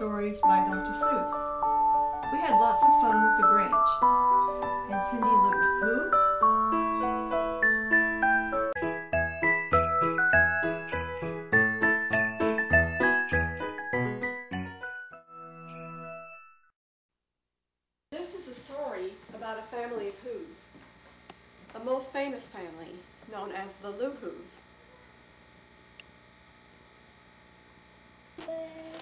stories by Dr. Seuss. We had lots of fun with the Grinch. And Cindy Lou, who? This is a story about a family of Who's, a most famous family known as the Lou Who's.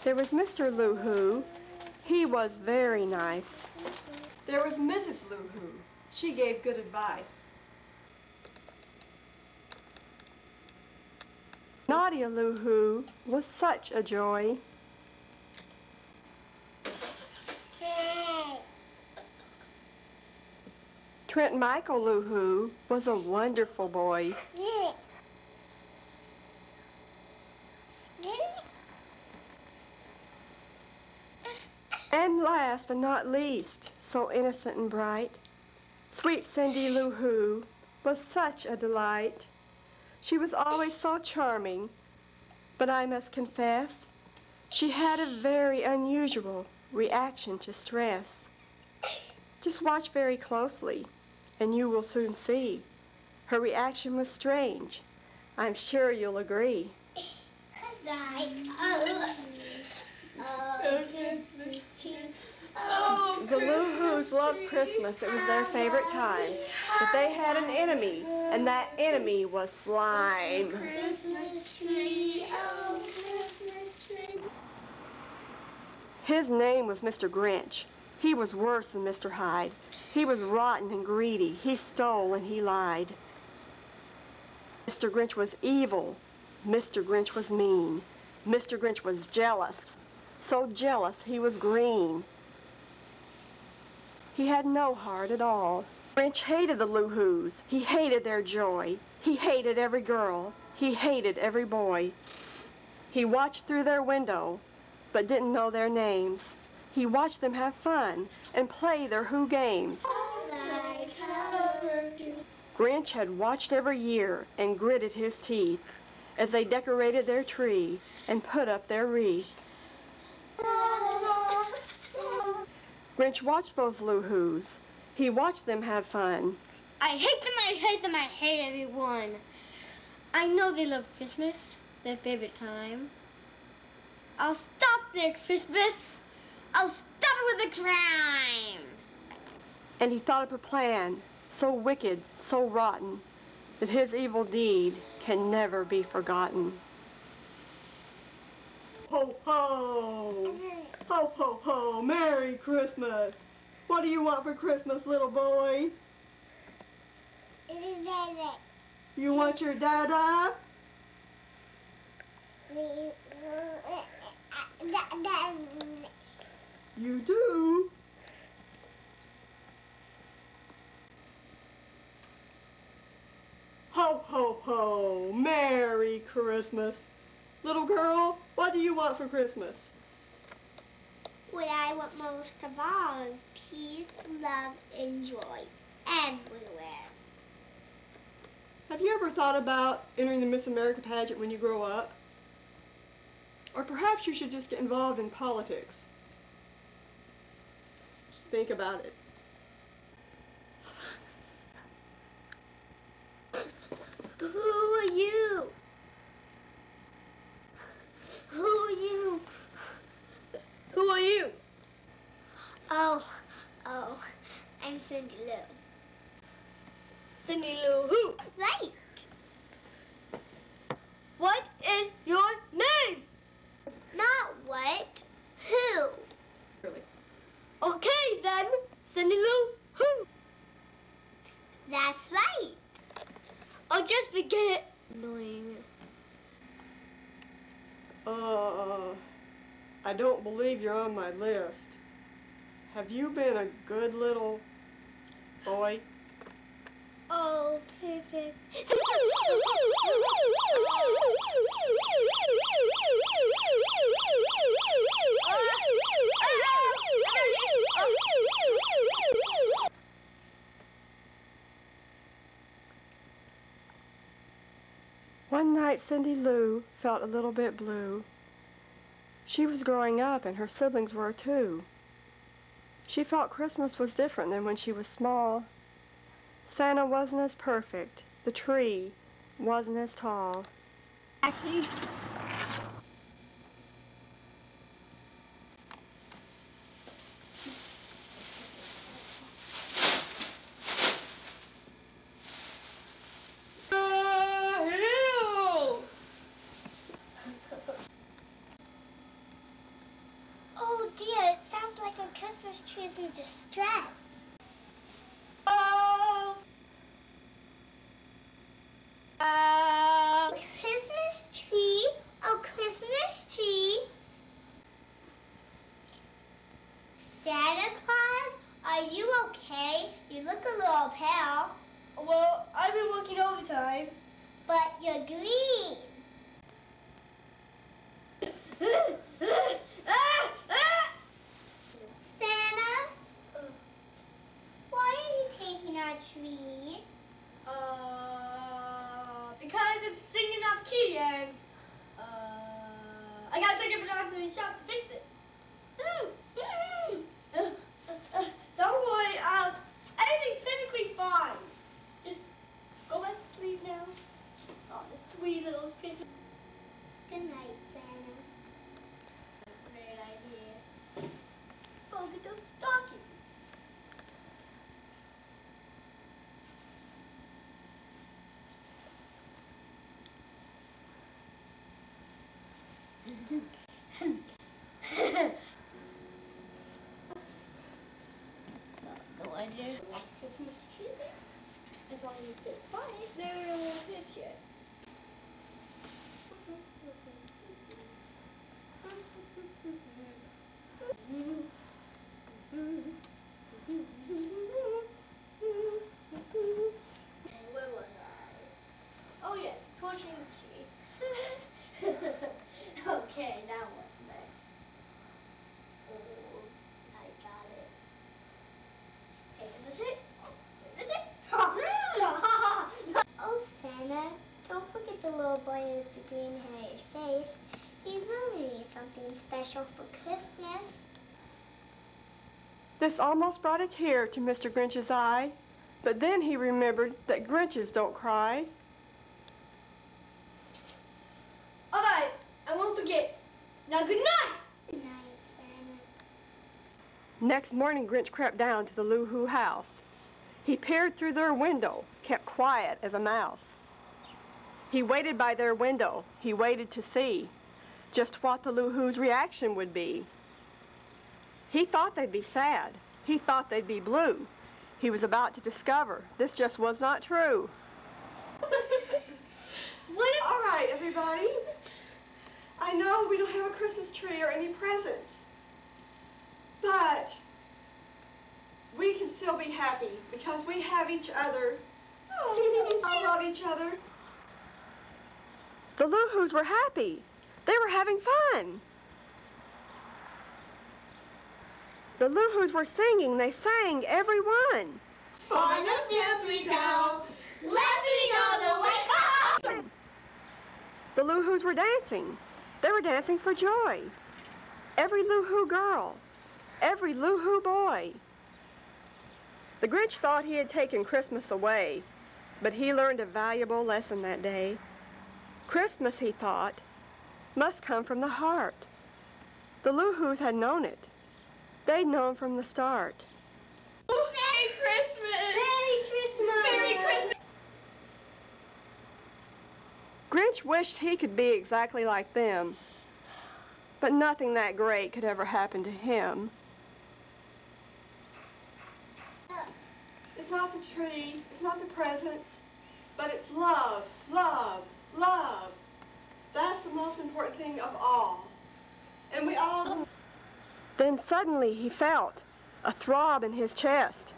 There was Mr. Lou Who. He was very nice. There was Mrs. Lou Who. She gave good advice. Nadia Lou Who was such a joy. Trent Michael Lou Who was a wonderful boy. And last but not least, so innocent and bright, sweet Cindy Lou Who was such a delight. She was always so charming, but I must confess, she had a very unusual reaction to stress. Just watch very closely, and you will soon see. Her reaction was strange. I'm sure you'll agree. The Lou Who's loved Christmas. It was their favorite time. But they had an enemy, and that enemy was slime. Christmas tree, oh, Christmas tree. His name was Mr. Grinch. He was worse than Mr. Hyde. He was rotten and greedy. He stole and he lied. Mr. Grinch was evil. Mr. Grinch was mean. Mr. Grinch was jealous. So jealous he was green. He had no heart at all. Grinch hated the Lou Who's. He hated their joy. He hated every girl. He hated every boy. He watched through their window, but didn't know their names. He watched them have fun and play their Who games. Grinch had watched every year and gritted his teeth as they decorated their tree and put up their wreath. Grinch watched those Lou Who's. He watched them have fun. I hate them, I hate them, I hate everyone. I know they love Christmas, their favorite time. I'll stop their Christmas. I'll stop it with a crime. And he thought up a plan, so wicked, so rotten, that his evil deed can never be forgotten. Ho, ho! Ho, ho, ho! Merry Christmas! What do you want for Christmas, little boy? You want your dada? You do? Ho, ho, ho! Merry Christmas! Little girl, what do you want for Christmas? What I want most of all is peace, love, and joy everywhere. Have you ever thought about entering the Miss America pageant when you grow up? Or perhaps you should just get involved in politics. Think about it. Who are you? Who are you? Who are you? Oh, I'm Cindy Lou. Cindy Lou Who? That's right. What is your name? Not what, who? Really? Okay then, Cindy Lou Who? That's right. Oh, just forget it. Annoying. I don't believe you're on my list. Have you been a good little boy? Oh, perfect. One night, Cindy Lou felt a little bit blue. She was growing up, and her siblings were too. She felt Christmas was different than when she was small. Santa wasn't as perfect. The tree wasn't as tall. Actually, oh dear, it sounds like a Christmas tree is in distress. Christmas tree, oh Christmas tree. Santa Claus, are you okay? You look a little pale. Well, I've been working overtime. But you're green. Santa, why are you taking our tree? Because it's singing off key and, I gotta take it back to the shop to fix it. Don't worry, everything's perfectly fine. Just go back to sleep now. Oh, the sweet little Christmas. Good night, Santa. Great idea. Oh, look at those stockings. No idea what's Christmas tree there. As long as you stay quiet, they won't hit you. Where was I? Oh yes, torching the tree. Okay, now what's next? Oh, I got it. Hey, is this it? Oh, is this it? Oh, Santa, don't forget the little boy with the green hairy face. He really needs something special for Christmas. This almost brought a tear to Mr. Grinch's eye, but then he remembered that Grinches don't cry. All right, I won't forget. Now, good night. Good night, Santa. Next morning, Grinch crept down to the Loo-Hoo house. He peered through their window, kept quiet as a mouse. He waited by their window. He waited to see just what the Loo-Hoo's reaction would be. He thought they'd be sad. He thought they'd be blue. He was about to discover this just was not true. All right, everybody. I know we don't have a Christmas tree or any presents, but we can still be happy because we have each other. Oh, I love each other. The Loo-Hoos were happy. They were having fun. The Loo-Hoos were singing. They sang, everyone. On the fields we go, laughing all the way home. The Loo-Hoos were dancing. They were dancing for joy. Every Loo-Hoo girl, every Loo-Hoo boy. The Grinch thought he had taken Christmas away, but he learned a valuable lesson that day. Christmas, he thought, must come from the heart. The Loo-Hoos had known it. They'd known from the start. Merry Christmas! Merry Christmas! Merry Christmas! Grinch wished he could be exactly like them, but nothing that great could ever happen to him. It's not the tree, it's not the presents, but it's love, love, love. That's the most important thing of all. And we all... Then suddenly he felt a throb in his chest.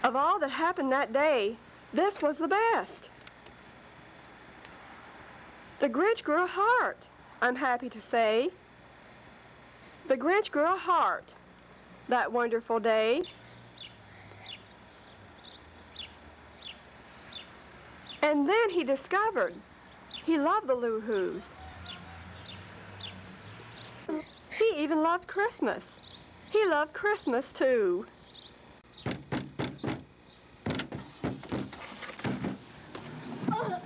Of all that happened that day, this was the best. The Grinch grew a heart, I'm happy to say. The Grinch grew a heart that wonderful day. And then he discovered he loved the Loo-Hoos. even loved Christmas. He loved Christmas, too. Oh.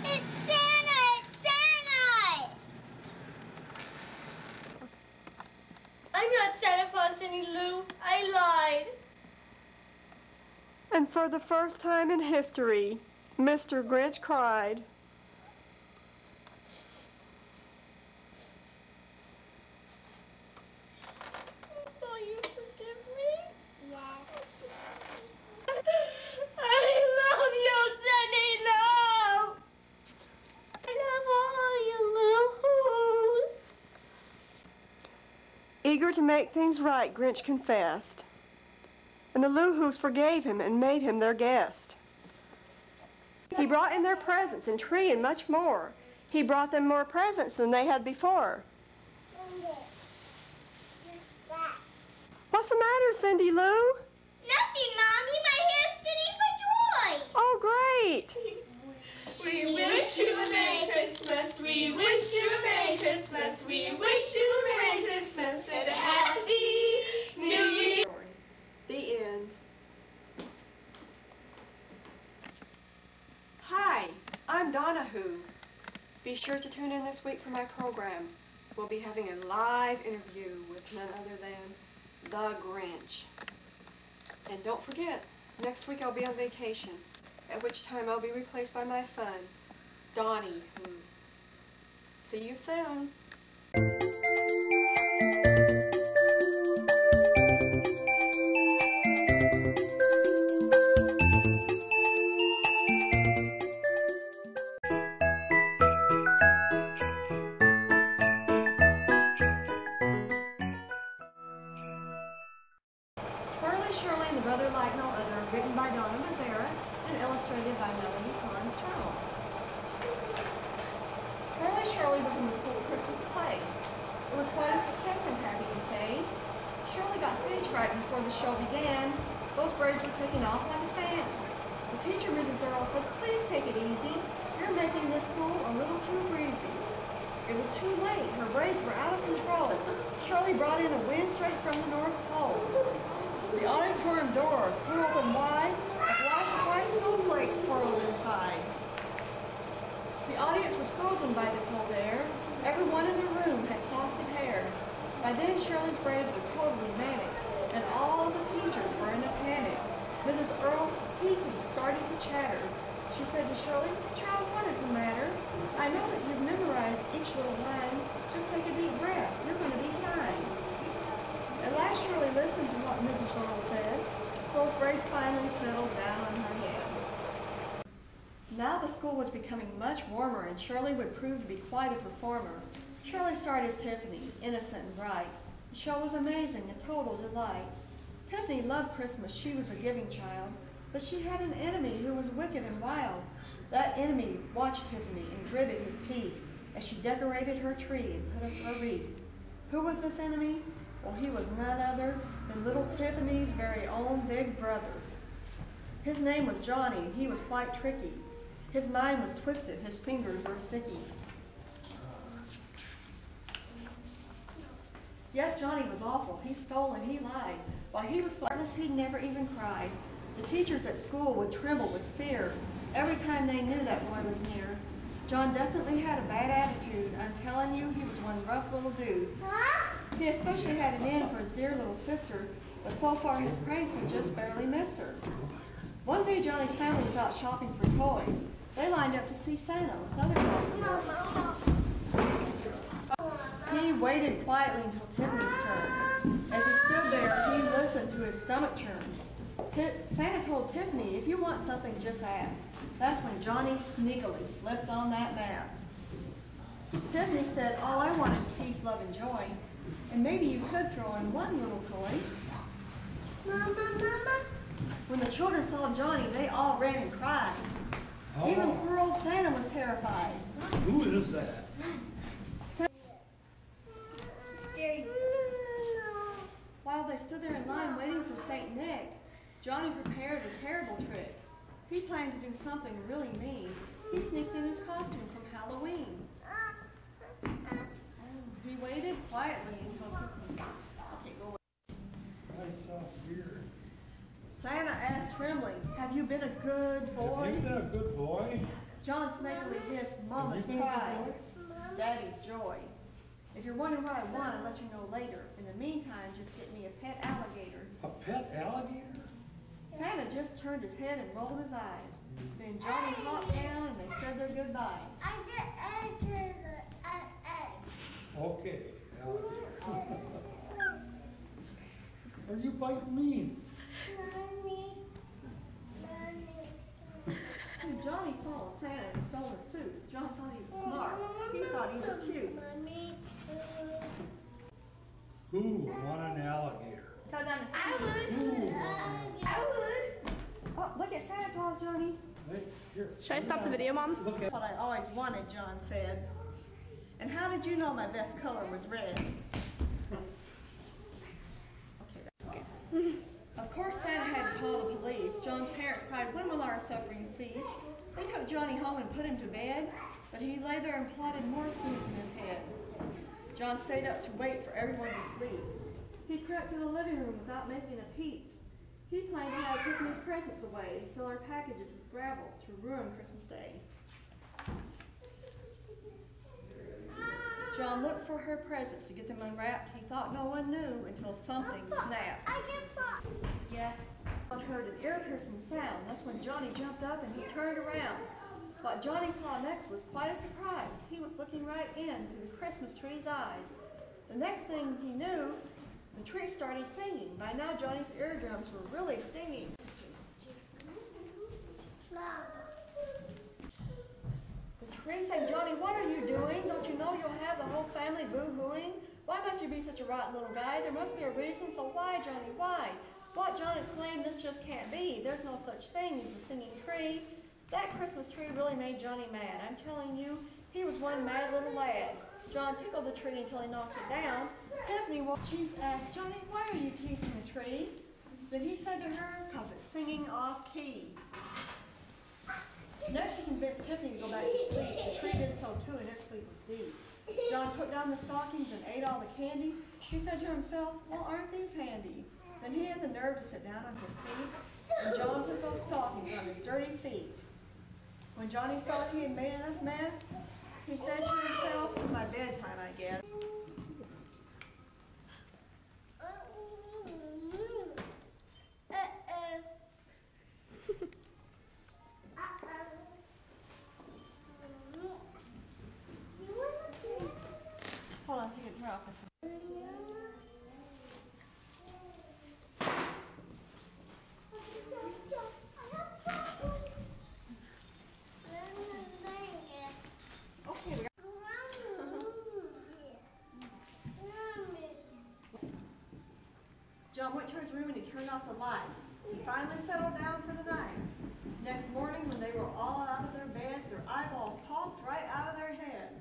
It's Santa! It's Santa! I'm not Santa Claus, Cindy Lou. I lied. And for the first time in history, Mr. Grinch cried. Will you forgive me? Yes. I love you, Cindy Lou. I love all you Lou-hoos. Eager to make things right, Grinch confessed. And the Lou-hoos forgave him and made him their guest. He brought in their presents and tree and much more. He brought them more presents than they had before. What's the matter, Cindy Lou? Nothing, Mommy. My hair's spinning for joy. Oh, great. We wish you a Merry Christmas. We wish you a Merry Christmas. We wish you a Merry Christmas and a Happy New Year. The end. Hi, I'm Donna Who. Be sure to tune in this week for my program. We'll be having a live interview with none other than the Grinch. And don't forget, next week I'll be on vacation, at which time I'll be replaced by my son, Donnie Who. See you soon. Twirly Shirley and the Brother Like No Other, written by Donna Severs and illustrated by Melanie Carnes Turtle. Twirly Shirley was in the school Christmas play. It was quite a success, I'm happy to say. Shirley got stage fright before the show began. Those braids were taking off like a fan. The teacher, Mrs. Earl, said, "Please take it easy. You're making this school a little too breezy." It was too late. Her braids were out of control. Shirley brought in a wind straight from the North Pole. The auditorium door flew open wide. A blast of white snowflakes swirled inside. The audience was frozen by the cold air. Everyone in the room had frosted hair. By then, Shirley's braids were totally manic, and all the teachers were in a panic. Mrs. Earl's teeth started to chatter. She said to Shirley, "Child, what is the matter? I know that you've memorized each little line. Just take a deep breath. You're going to be fine." At last, Shirley listened to what Mrs. Earl said. Those braids finally settled down on her head. Now the school was becoming much warmer, and Shirley would prove to be quite a performer. Shirley starred as Tiffany, innocent and bright. The show was amazing, a total delight. Tiffany loved Christmas. She was a giving child. But she had an enemy who was wicked and wild. That enemy watched Tiffany and gritted his teeth as she decorated her tree and put up her wreath. Who was this enemy? Well, he was none other than little Tiffany's very own big brother. His name was Johnny, and he was quite tricky. His mind was twisted, his fingers were sticky. Yes, Johnny was awful. He stole and he lied. While he was heartless, he never even cried. The teachers at school would tremble with fear every time they knew that boy was near. John definitely had a bad attitude. I'm telling you, he was one rough little dude. He especially had it in for his dear little sister, but so far his pranks had just barely missed her. One day Johnny's family was out shopping for toys. They lined up to see Santa with other cousins. He waited quietly until Tiffany's turn. As he stood there, he listened to his stomach churn. Santa told Tiffany, "If you want something, just ask." That's when Johnny sneakily slipped on that mask. Tiffany said, "All I want is peace, love, and joy. And maybe you could throw in one little toy." Mama. When the children saw Johnny, they all ran and cried. Even poor old Santa was terrified. Who is that? While they stood there in line waiting for St. Nick, Johnny prepared a terrible trick. He planned to do something really mean. He sneaked in his costume from Halloween. He waited quietly until Tiffany. Okay, go away. I saw beer. Santa asked trembling, "Have you been a good boy?" Have you been a good boy? John snakily hissed, "Mama's Have you been a good pride, boy? Daddy's joy. If you're wondering what I want, I'll let you know later. In the meantime, just get me a pet alligator." A pet alligator? Santa just turned his head and rolled his eyes. Then Johnny hopped down and they said their goodbyes. Okay, alligator. Are you biting me? And Johnny followed Santa and stole the suit. John thought he was smart. He thought he was cute. Who want an alligator? I would. Oh, look at Santa Claus, Johnny. Hey, here. Should I stop the video, Mom? Look at. What I always wanted, John said. And how did you know my best color was red? Okay. Of course, Santa had to call the police. John's parents cried, "When will our suffering cease?" They took Johnny home and put him to bed, but he lay there and plotted more schemes in his head. John stayed up to wait for everyone to sleep. He crept to the living room without making a peep. He planned to hide Tiffany's presents away, fill her packages with gravel to ruin Christmas Day. John looked for her presents to get them unwrapped. He thought no one knew until something snapped. Yes. John heard an ear-piercing sound. That's when Johnny jumped up and he turned around. What Johnny saw next was quite a surprise. He was looking right into the Christmas tree's eyes. The next thing he knew, the tree started singing. By now, Johnny's eardrums were really stinging. The tree said, "Johnny, what are you doing? Don't you know you'll have the whole family boo-hooing? Why must you be such a rotten little guy? There must be a reason, so why, Johnny, why?" "What?" John exclaimed, "this just can't be. There's no such thing as a singing tree." That Christmas tree really made Johnny mad. I'm telling you, he was one mad little lad. John tickled the tree until he knocked it down. Tiffany asked, "Johnny, why are you teasing the tree?" Then he said to her, "'Cause it's singing off key." Next, he convinced Tiffany to go back to sleep. The tree did so too, and its sleep was deep. John took down the stockings and ate all the candy. He said to himself, "Well, aren't these handy?" Then he had the nerve to sit down on his seat, and John put those stockings on his dirty feet. When Johnny thought he had made enough mess, he said to himself, "It's my bedtime, I guess." Hold on, take it off. John went to his room and he turned off the light. He finally settled down for the night. Next morning, when they were all out of their beds, their eyeballs popped right out of their heads.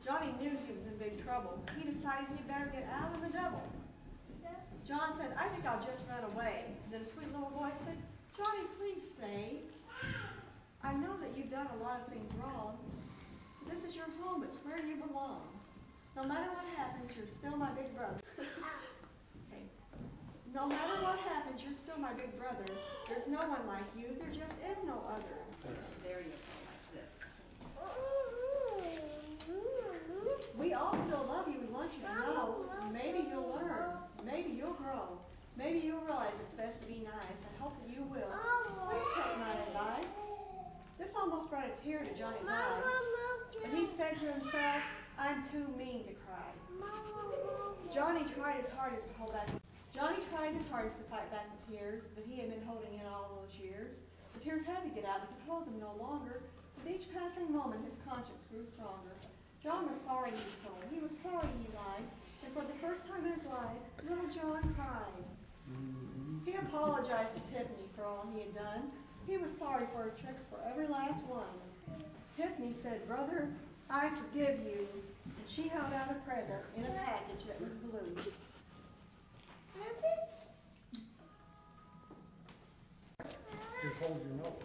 Johnny knew he was in big trouble. He decided he'd better get out of the double. John said, "I think I'll just run away." Then a sweet little voice said, "Johnny, please stay. I know that you've done a lot of things wrong. This is your home. It's where you belong. No matter what happens, you're still my big brother." Okay. "No matter what happens, you're still my big brother. There's no one like you. There just is no other." There you go, like this. "We all still love you. We want you to know. Maybe you'll learn. Maybe you'll grow. Maybe you'll realize it's best to be nice. I hope that you will. Please take my advice." This almost brought a tear to Johnny's eye. But he said to himself, "I'm too mean to cry." Johnny tried his hardest to hold back. Johnny tried his hardest to fight back the tears that he had been holding in all those years. The tears had to get out. He could hold them no longer. With each passing moment, his conscience grew stronger. John was sorry he stole. He was sorry he lied. And for the first time in his life, little John cried. He apologized to Tiffany for all he had done. He was sorry for his tricks, for every last one. Tiffany said, "Brother, I forgive you." And she held out a present in a package that was blue. Just hold your nose.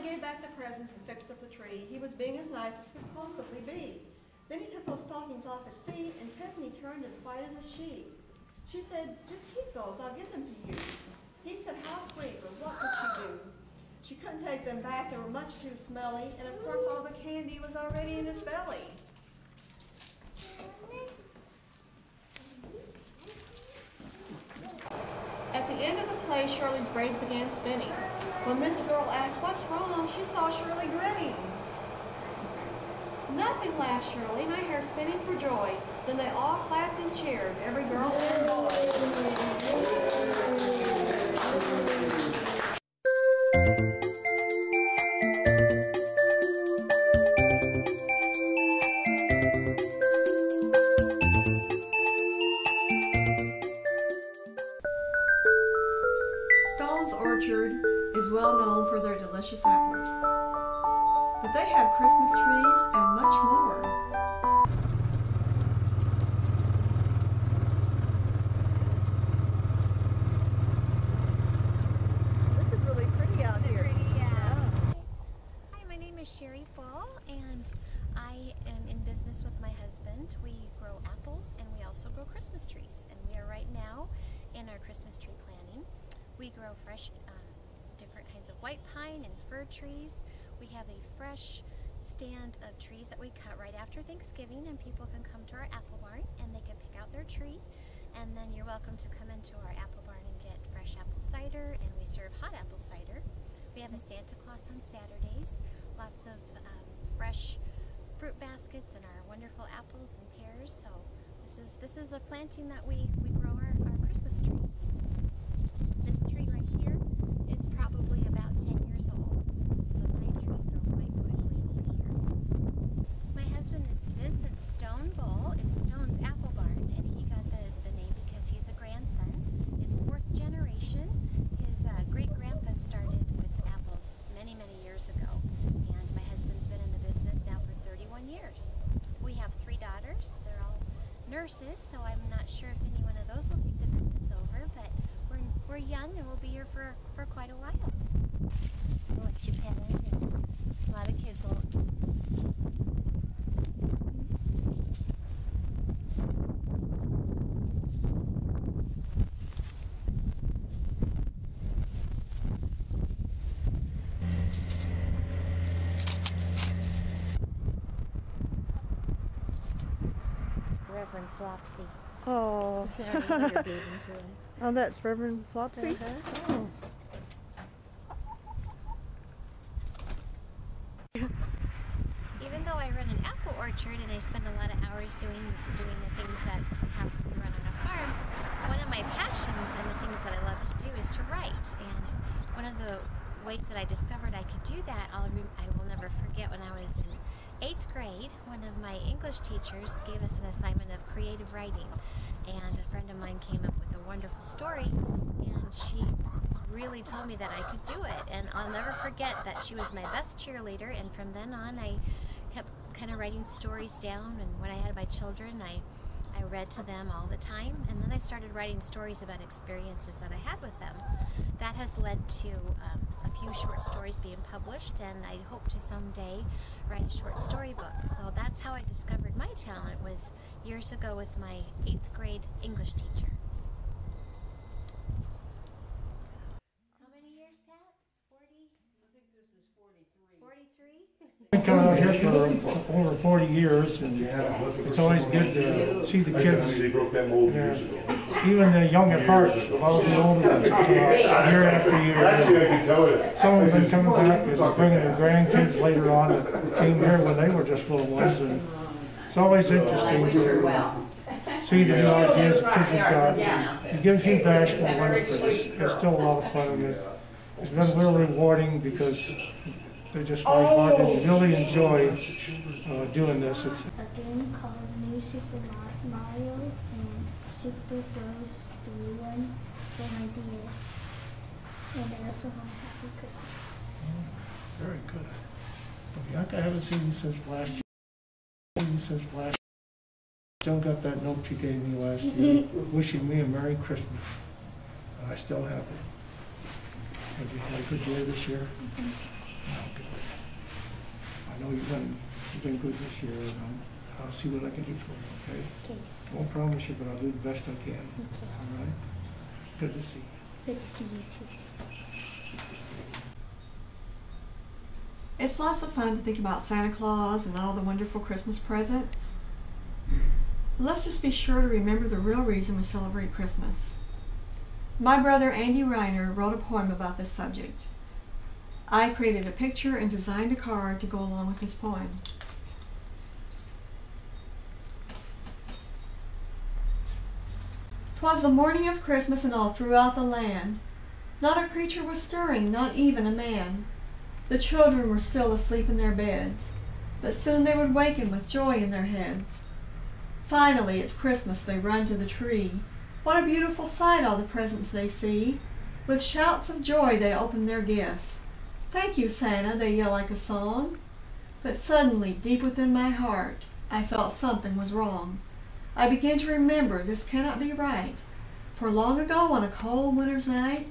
gave back the presents and fixed up the tree. He was being as nice as could possibly be. Then he took those stockings off his feet, and Tiffany turned as white as a sheet. She said, "Just keep those, I'll give them to you." He said, "How sweet, but what could she do?" She couldn't take them back, they were much too smelly, and of course all the candy was already in his belly. At the end of the play, Shirley's braids began spinning. When Mrs. Earl asked, "What's wrong?" she saw Shirley grinning. "Nothing," laughed Shirley, "my hair's spinning for joy." Then they all clapped and cheered, every girl and boy. Orchard is well known for their delicious apples, but they have Christmas trees and much more. This is really pretty out here. Hi, my name is Sherry Fall, and I am in business with my husband. We grow apples and we also grow Christmas trees, and we are right now in our Christmas tree planting. We grow fresh, different kinds of white pine and fir trees. We have a fresh stand of trees that we cut right after Thanksgiving, and people can come to our apple barn and they can pick out their tree. And then you're welcome to come into our apple barn and get fresh apple cider, and we serve hot apple cider. We have a Santa Claus on Saturdays, lots of fresh fruit baskets and our wonderful apples and pears. So this is the planting that we grow our Christmas trees. This tree right here is probably about 10 years old. The pine trees grow quite quickly in here. My husband is Vincent Stone Bull in Stone's Apple Barn, and he got the name because he's a grandson. It's 4th generation. His great-grandpa started with apples many, many years ago, and my husband's been in the business now for 31 years. We have 3 daughters. They're all nurses, so I'm not sure if any one of those will take the business over, but we're young and we'll be here for quite a while. We'll let you pet it, and a lot of kids will. Reverend Flopsy. Oh. Oh, that's Reverend Flopsy? Oh. Even though I run an apple orchard and I spend a lot of hours doing the things that have to be run on a farm, one of my passions and the things that I love to do is to write. And one of the ways that I discovered I could do that, I will never forget, when I was in 8th grade, one of my English teachers gave us an assignment of creative writing. And a friend of mine came up with a wonderful story, and she really told me that I could do it. And I'll never forget that she was my best cheerleader, and from then on I kept kind of writing stories down, and when I had my children I read to them all the time, and then I started writing stories about experiences that I had with them. That has led to a few short stories being published, and I hope to someday write a short story book. So that's how I discovered my talent, was years ago with my 8th grade English teacher. How many years, Pat? 40? I think this is 43. 43? I've been coming out here for over 40 years, and it's always good to see the kids, even the young at heart, all the old ones, year after year. Some of them have been coming back and bringing their grandkids later on that came here when they were just little ones, and it's always interesting to see the new ideas the kids have got. You get a few bashful ones, but it's still a lot of fun, and it's been really rewarding because they're just lighthearted and really enjoy doing this. A game called New Super Mario and Super Bros. 3-1 for my DS. And I also want Happy Christmas. Very good. Bianca, I haven't seen you since last year. Still got that note you gave me last year, wishing me a Merry Christmas. I still have it. Have you had a good year this year? Okay. I know you've been good this year, and I'll see what I can do for you, okay? Okay. I won't promise you, but I'll do the best I can. Okay. All right? Good to see you. Good to see you too. It's lots of fun to think about Santa Claus and all the wonderful Christmas presents. Let's just be sure to remember the real reason we celebrate Christmas. My brother Andy Riner wrote a poem about this subject. I created a picture and designed a card to go along with his poem. 'Twas the morning of Christmas, and all throughout the land not a creature was stirring, not even a man. The children were still asleep in their beds, but soon they would waken with joy in their heads. Finally, it's Christmas, they run to the tree. What a beautiful sight, all the presents they see. With shouts of joy they open their gifts. Thank you, Santa, they yell like a song. But suddenly, deep within my heart, I felt something was wrong. I began to remember this cannot be right. For long ago, on a cold winter's night,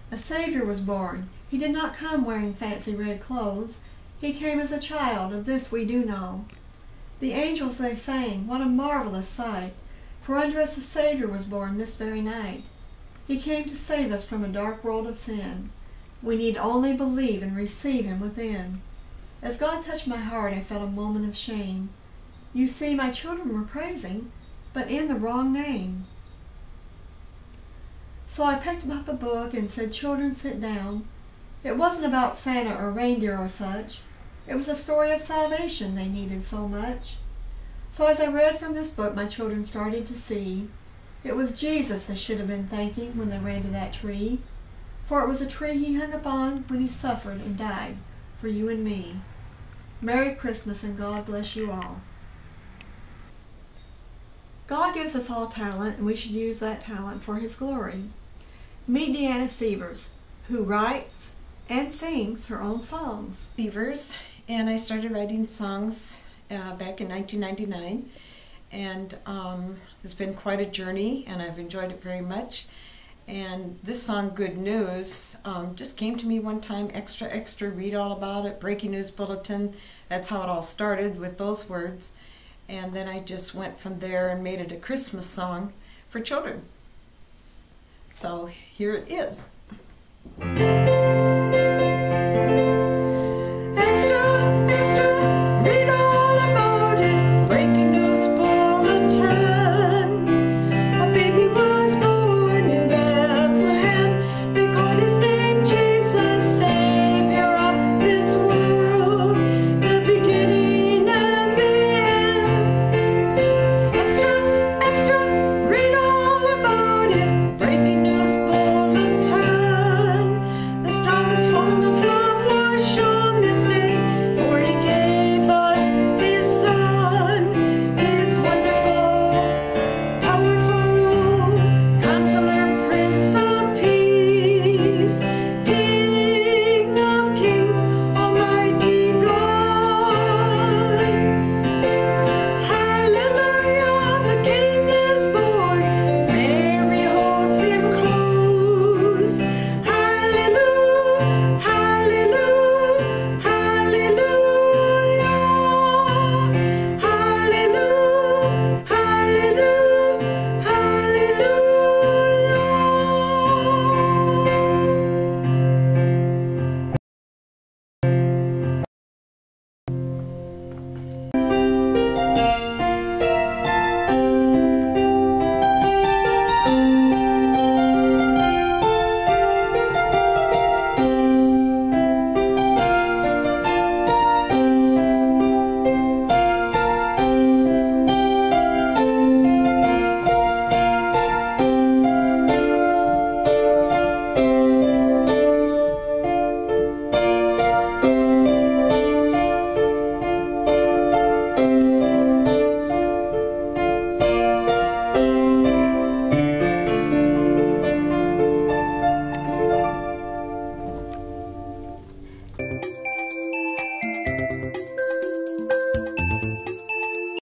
a Savior was born. He did not come wearing fancy red clothes. He came as a child, of this we do know. The angels they sang, what a marvelous sight, for unto us a Savior was born this very night. He came to save us from a dark world of sin. We need only believe and receive him within. As God touched my heart, I felt a moment of shame. You see, my children were praising, but in the wrong name. So I picked up a book and said, "Children, sit down." It wasn't about Santa or reindeer or such. It was a story of salvation they needed so much. So as I read from this book, my children started to see it was Jesus they should have been thanking when they ran to that tree. For it was a tree he hung upon when he suffered and died for you and me. Merry Christmas, and God bless you all. God gives us all talent, and we should use that talent for his glory. Meet Deanna Severs, who writes and sings her own songs. Severs, and I started writing songs back in 1999, and it's been quite a journey, and I've enjoyed it very much. And this song, Good News, just came to me one time, extra, read all about it, breaking news bulletin. That's how it all started, with those words. And then I just went from there and made it a Christmas song for children. So here it is.